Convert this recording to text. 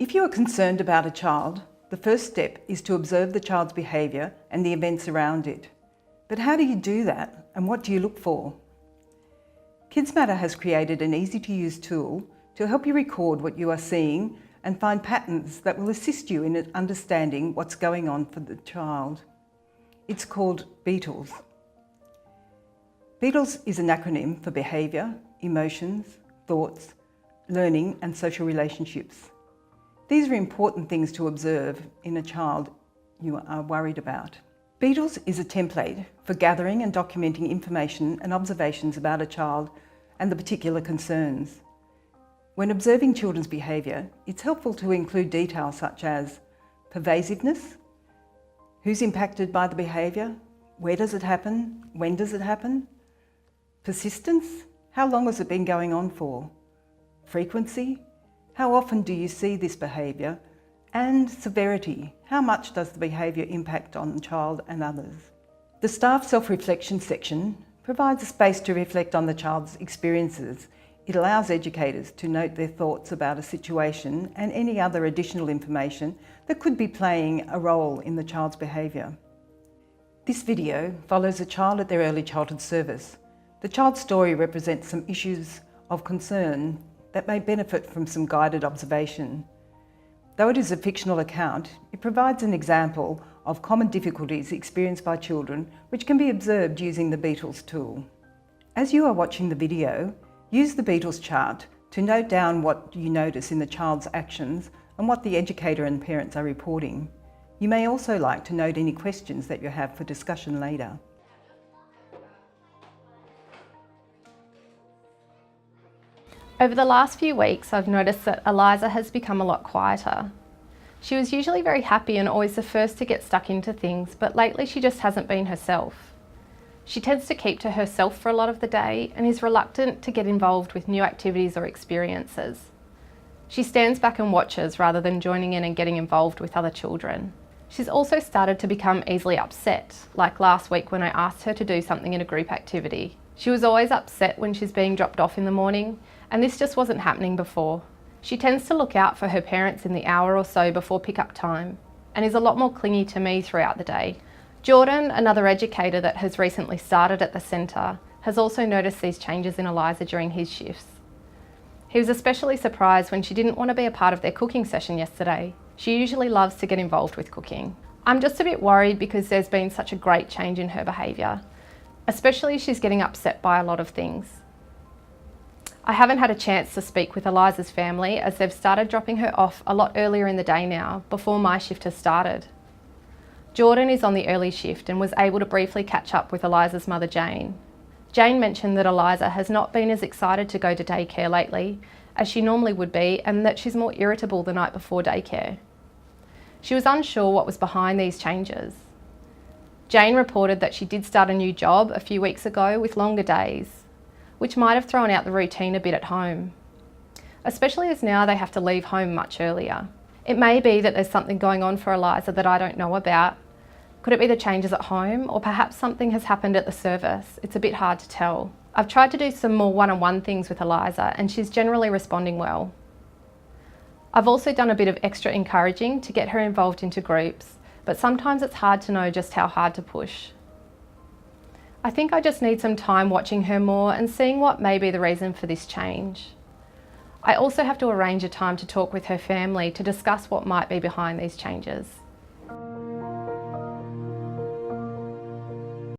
If you are concerned about a child, the first step is to observe the child's behaviour and the events around it. But how do you do that, and what do you look for? Kids Matter has created an easy-to-use tool to help you record what you are seeing and find patterns that will assist you in understanding what's going on for the child. It's called BETLS. BETLS is an acronym for behaviour, emotions, thoughts, learning and social relationships. These are important things to observe in a child you are worried about. BETLS is a template for gathering and documenting information and observations about a child and the particular concerns. When observing children's behaviour, it's helpful to include details such as pervasiveness, who's impacted by the behaviour, where does it happen, when does it happen, persistence, how long has it been going on for, frequency, how often do you see this behaviour, and severity, how much does the behaviour impact on the child and others. The staff self-reflection section provides a space to reflect on the child's experiences. It allows educators to note their thoughts about a situation and any other additional information that could be playing a role in the child's behaviour. This video follows a child at their early childhood service. The child's story represents some issues of concern that may benefit from some guided observation. Though it is a fictional account, it provides an example of common difficulties experienced by children which can be observed using the BETLS tool. As you are watching the video, use the BETLS chart to note down what you notice in the child's actions and what the educator and parents are reporting. You may also like to note any questions that you have for discussion later. Over the last few weeks, I've noticed that Eliza has become a lot quieter. She was usually very happy and always the first to get stuck into things, but lately she just hasn't been herself. She tends to keep to herself for a lot of the day and is reluctant to get involved with new activities or experiences. She stands back and watches rather than joining in and getting involved with other children. She's also started to become easily upset, like last week when I asked her to do something in a group activity. She was always upset when she's being dropped off in the morning, and this just wasn't happening before. She tends to look out for her parents in the hour or so before pick-up time, and is a lot more clingy to me throughout the day. Jordan, another educator that has recently started at the centre, has also noticed these changes in Eliza during his shifts. He was especially surprised when she didn't want to be a part of their cooking session yesterday. She usually loves to get involved with cooking. I'm just a bit worried because there's been such a great change in her behaviour, especially she's getting upset by a lot of things. I haven't had a chance to speak with Eliza's family as they've started dropping her off a lot earlier in the day now, before my shift has started. Jordan is on the early shift and was able to briefly catch up with Eliza's mother Jane. Jane mentioned that Eliza has not been as excited to go to daycare lately as she normally would be, and that she's more irritable the night before daycare. She was unsure what was behind these changes. Jane reported that she did start a new job a few weeks ago with longer days, which might have thrown out the routine a bit at home, especially as now they have to leave home much earlier. It may be that there's something going on for Eliza that I don't know about. Could it be the changes at home, or perhaps something has happened at the service? It's a bit hard to tell. I've tried to do some more one-on-one things with Eliza and she's generally responding well. I've also done a bit of extra encouraging to get her involved into groups, but sometimes it's hard to know just how hard to push. I think I just need some time watching her more and seeing what may be the reason for this change. I also have to arrange a time to talk with her family to discuss what might be behind these changes.